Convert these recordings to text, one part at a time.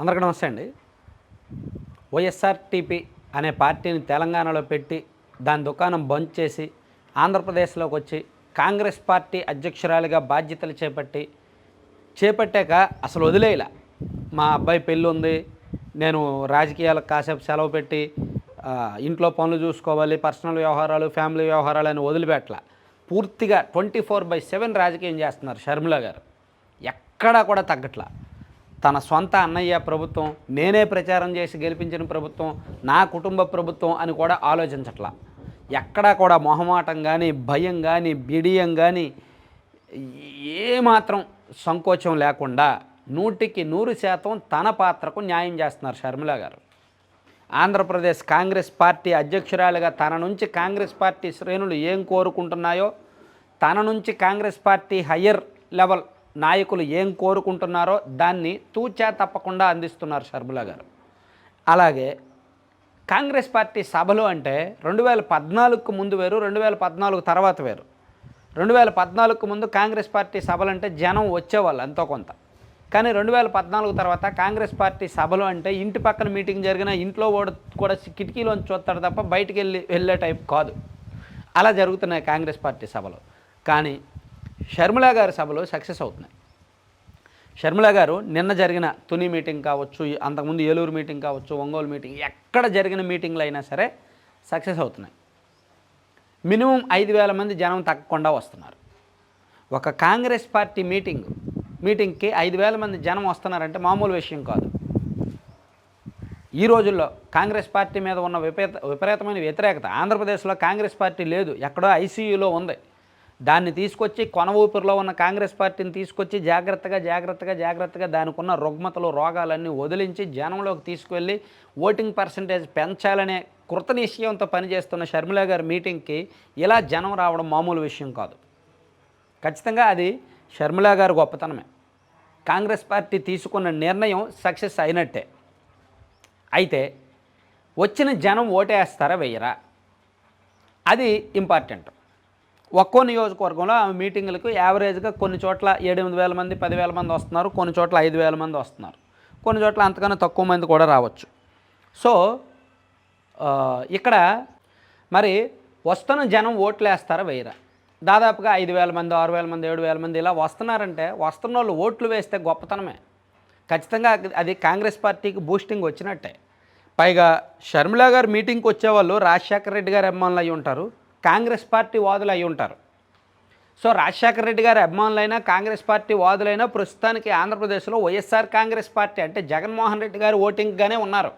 అందరికీ నమస్తే అండి. వైఎస్ఆర్టీపీ అనే పార్టీని తెలంగాణలో పెట్టి దాని దుకాణం బంద్ చేసి ఆంధ్రప్రదేశ్లోకి వచ్చి కాంగ్రెస్ పార్టీ అధ్యక్షురాలిగా బాధ్యతలు చేపట్టాక అసలు వదిలేయలా. మా అబ్బాయి పెళ్ళి ఉంది, నేను రాజకీయాలకు కాసేపు సెలవు పెట్టి ఇంట్లో పనులు చూసుకోవాలి, పర్సనల్ వ్యవహారాలు, ఫ్యామిలీ వ్యవహారాలు అని వదిలిపెట్టల. పూర్తిగా 24/7 రాజకీయం చేస్తున్నారు షర్మిల గారు. ఎక్కడా కూడా తగ్గట్లా. తన సొంత అన్నయ్య ప్రభుత్వం, నేనే ప్రచారం చేసి గెలిపించిన ప్రభుత్వం, నా కుటుంబ ప్రభుత్వం అని కూడా ఆలోచించట్లా. ఎక్కడా కూడా మొహమాటం కానీ, భయం కానీ, బిడియం కానీ ఏమాత్రం సంకోచం లేకుండా 100% తన పాత్రకు న్యాయం చేస్తున్నారు షర్మిల గారు. ఆంధ్రప్రదేశ్ కాంగ్రెస్ పార్టీ అధ్యక్షురాలిగా తన నుంచి కాంగ్రెస్ పార్టీ శ్రేణులు ఏం కోరుకుంటున్నాయో, తన నుంచి కాంగ్రెస్ పార్టీ హయ్యర్ లెవెల్ నాయకులు ఏం కోరుకుంటున్నారో దాన్ని తూచా తప్పకుండా అందిస్తున్నారు షర్మిల గారు. అలాగే కాంగ్రెస్ పార్టీ సభలు అంటే 2014కు ముందు వేరు, 2014 తర్వాత వేరు. 2014కు ముందు కాంగ్రెస్ పార్టీ సభలంటే జనం వచ్చేవాళ్ళు ఎంతో కొంత. కానీ 2014 తర్వాత కాంగ్రెస్ పార్టీ సభలు అంటే ఇంటి పక్కన మీటింగ్ జరిగిన ఇంట్లో కూడా కిటికీలోంచి చూస్తాడు తప్ప బయటికి వెళ్ళే టైప్ కాదు. అలా జరుగుతున్నాయి కాంగ్రెస్ పార్టీ సభలు. కానీ షర్మిల గారి సభలు సక్సెస్ అవుతున్నాయి. షర్మిల గారు నిన్న జరిగిన తుని మీటింగ్ కావచ్చు, అంతకుముందు ఏలూరు మీటింగ్ కావచ్చు, ఒంగోలు మీటింగ్, ఎక్కడ జరిగిన మీటింగ్లు అయినా సరే సక్సెస్ అవుతున్నాయి. మినిమం 5,000 మంది జనం తగ్గకుండా వస్తున్నారు. ఒక కాంగ్రెస్ పార్టీ మీటింగ్కి 5,000 మంది జనం వస్తున్నారంటే మామూలు విషయం కాదు. ఈ రోజుల్లో కాంగ్రెస్ పార్టీ మీద ఉన్న విపరీతమైన వ్యతిరేకత, ఆంధ్రప్రదేశ్లో కాంగ్రెస్ పార్టీ లేదు, ఎక్కడో ఐసీయూలో ఉంది. దాన్ని తీసుకొచ్చి కొన ఊపిరిలో ఉన్న కాంగ్రెస్ పార్టీని తీసుకొచ్చి జాగ్రత్తగా దానికి ఉన్న రుగ్మతలు, రోగాలన్నీ వదిలించి జనంలోకి తీసుకువెళ్ళి ఓటింగ్ పర్సంటేజ్ పెంచాలనే కృతనిశ్చయంతో పనిచేస్తున్న షర్మిల గారి మీటింగ్కి ఇలా జనం రావడం మామూలు విషయం కాదు. ఖచ్చితంగా అది షర్మిల గారి గొప్పతనమే. కాంగ్రెస్ పార్టీ తీసుకున్న నిర్ణయం సక్సెస్ అయినట్టే. అయితే వచ్చిన జనం ఓటేస్తారా వెయ్యరా, అది ఇంపార్టెంట్. ఒక్కో నియోజకవర్గంలో ఆ మీటింగులకు యావరేజ్గా కొన్ని చోట్ల 7,000 మంది 10,000 మంది వస్తున్నారు, కొన్ని చోట్ల 5,000 మంది వస్తున్నారు, కొన్ని చోట్ల అంతకన్నా తక్కువ మంది కూడా రావచ్చు. సో ఇక్కడ మరి వస్తున్న జనం ఓట్లు వేస్తారా వేయరా, దాదాపుగా 5,000 మంది 6,000 మంది 7,000 మంది ఇలా వస్తున్నారంటే వస్తున్న వాళ్ళు ఓట్లు వేస్తే గొప్పతనమే. ఖచ్చితంగా అది కాంగ్రెస్ పార్టీకి బూస్టింగ్ వచ్చినట్టే. పైగా షర్మిల గారు మీటింగ్కి వచ్చేవాళ్ళు రాజశేఖర రెడ్డి గారు అభిమానులు అయి ఉంటారు, కాంగ్రెస్ పార్టీ వాదులు అయి ఉంటారు. సో రాజశేఖర రెడ్డి గారి అభిమానులైనా కాంగ్రెస్ పార్టీ వాదులైనా ప్రస్తుతానికి ఆంధ్రప్రదేశ్లో వైఎస్ఆర్ కాంగ్రెస్ పార్టీ అంటే జగన్మోహన్ రెడ్డి గారు ఓటింగ్గానే ఉన్నారు.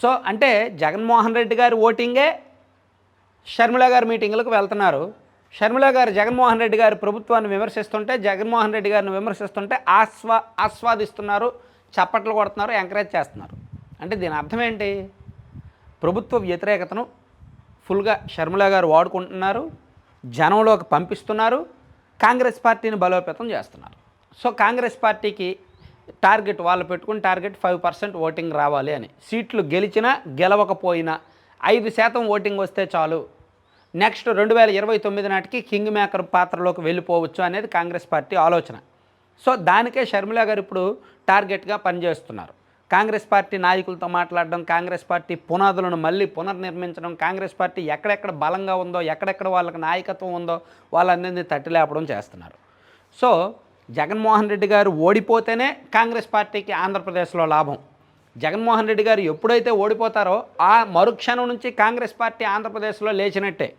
సో అంటే జగన్మోహన్ రెడ్డి గారి ఓటింగే షర్మిల గారి మీటింగులకు వెళ్తున్నారు. షర్మిల గారు జగన్మోహన్ రెడ్డి గారి ప్రభుత్వాన్ని విమర్శిస్తుంటే, జగన్మోహన్ రెడ్డి గారిని విమర్శిస్తుంటే ఆస్వాదిస్తున్నారు, చప్పట్లు కొడుతున్నారు, ఎంకరేజ్ చేస్తున్నారు. అంటే దీని అర్థం ఏంటి? ప్రభుత్వ వ్యతిరేకతను ఫుల్గా షర్మిల గారు వాడుకుంటున్నారు, జనంలోకి పంపిస్తున్నారు, కాంగ్రెస్ పార్టీని బలోపేతం చేస్తున్నారు. సో కాంగ్రెస్ పార్టీకి టార్గెట్, వాళ్ళు పెట్టుకున్న టార్గెట్ 5% ఓటింగ్ రావాలి అని. సీట్లు గెలిచినా గెలవకపోయినా 5% ఓటింగ్ వస్తే చాలు, నెక్స్ట్ 2029 నాటికి కింగ్ మేకర్ పాత్రలోకి వెళ్ళిపోవచ్చు అనేది కాంగ్రెస్ పార్టీ ఆలోచన. సో దానికే షర్మిల గారు ఇప్పుడు టార్గెట్గా పనిచేస్తున్నారు. కాంగ్రెస్ పార్టీ నాయకులతో మాట్లాడడం, కాంగ్రెస్ పార్టీ పునాదులను మళ్ళీ పునర్నిర్మించడం, కాంగ్రెస్ పార్టీ ఎక్కడెక్కడ బలంగా ఉందో, ఎక్కడెక్కడ వాళ్ళకి నాయకత్వం ఉందో వాళ్ళందరినీ తట్టిలేపడం చేస్తున్నారు. సో జగన్మోహన్ రెడ్డి గారు ఓడిపోతేనే కాంగ్రెస్ పార్టీకి ఆంధ్రప్రదేశ్లో లాభం. జగన్మోహన్ రెడ్డి గారు ఎప్పుడైతే ఓడిపోతారో ఆ మరుక్షణం నుంచి కాంగ్రెస్ పార్టీ ఆంధ్రప్రదేశ్లో లేచినట్టే.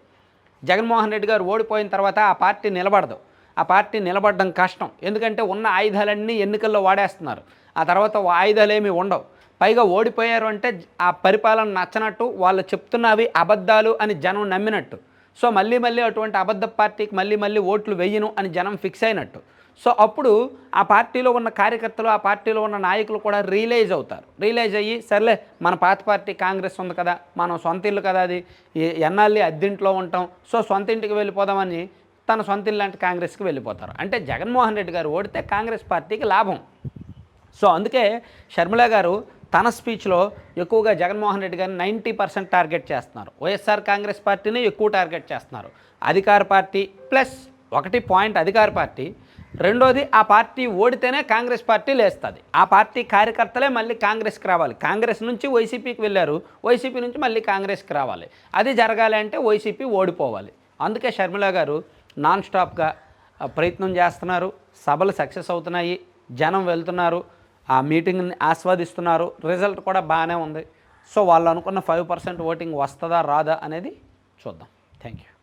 జగన్మోహన్ రెడ్డి గారు ఓడిపోయిన తర్వాత ఆ పార్టీ నిలబడదు. ఆ పార్టీ నిలబడడం కష్టం. ఎందుకంటే ఉన్న ఆయుధాలన్నీ ఎన్నికల్లో వాడేస్తున్నారు. ఆ తర్వాత ఆయుధాలు ఏమీ ఉండవు. పైగా ఓడిపోయారు అంటే ఆ పరిపాలన నచ్చనట్టు, వాళ్ళు చెప్తున్నవి అబద్ధాలు అని జనం నమ్మినట్టు. సో మళ్ళీ అటువంటి అబద్ధ పార్టీకి మళ్ళీ ఓట్లు వెయ్యను అని జనం ఫిక్స్ అయినట్టు. సో అప్పుడు ఆ పార్టీలో ఉన్న కార్యకర్తలు, ఆ పార్టీలో ఉన్న నాయకులు కూడా రియలైజ్ అవుతారు. రియలైజ్ అయ్యి సర్లే మన పాత పార్టీ కాంగ్రెస్ ఉంది కదా, మనం సొంత ఇల్లు కదా, అది ఎన్నాళ్ళు అద్దెంట్లో ఉంటాం, సో సొంత ఇంటికి వెళ్ళిపోదామని తన సొంత ఇల్లు లాంటి కాంగ్రెస్కి వెళ్ళిపోతారు. అంటే జగన్మోహన్ రెడ్డి గారు ఓడితే కాంగ్రెస్ పార్టీకి లాభం. సో అందుకే షర్మిల గారు తన స్పీచ్లో ఎక్కువగా జగన్మోహన్ రెడ్డి గారిని 90% టార్గెట్ చేస్తున్నారు. వైఎస్ఆర్ కాంగ్రెస్ పార్టీని ఎక్కువ టార్గెట్ చేస్తున్నారు. అధికార పార్టీ ప్లస్ 1 పాయింట్ అధికార పార్టీ, రెండోది ఆ పార్టీ ఓడితేనే కాంగ్రెస్ పార్టీ లేస్తుంది. ఆ పార్టీ కార్యకర్తలే మళ్ళీ కాంగ్రెస్కి రావాలి. కాంగ్రెస్ నుంచి వైసీపీకి వెళ్ళారు, వైసీపీ నుంచి మళ్ళీ కాంగ్రెస్కి రావాలి. అది జరగాలి అంటే వైసీపీ ఓడిపోవాలి. అందుకే షర్మిల గారు నాన్ స్టాప్గా ప్రయత్నం చేస్తున్నారు. సభలు సక్సెస్ అవుతున్నాయి, జనం వెళ్తున్నారు, ఆ మీటింగ్ని ఆస్వాదిస్తున్నారు, రిజల్ట్ కూడా బాగానే ఉంది. సో వాళ్ళు అనుకున్న 5% ఓటింగ్ వస్తుందా రాదా అనేది చూద్దాం. Thank you.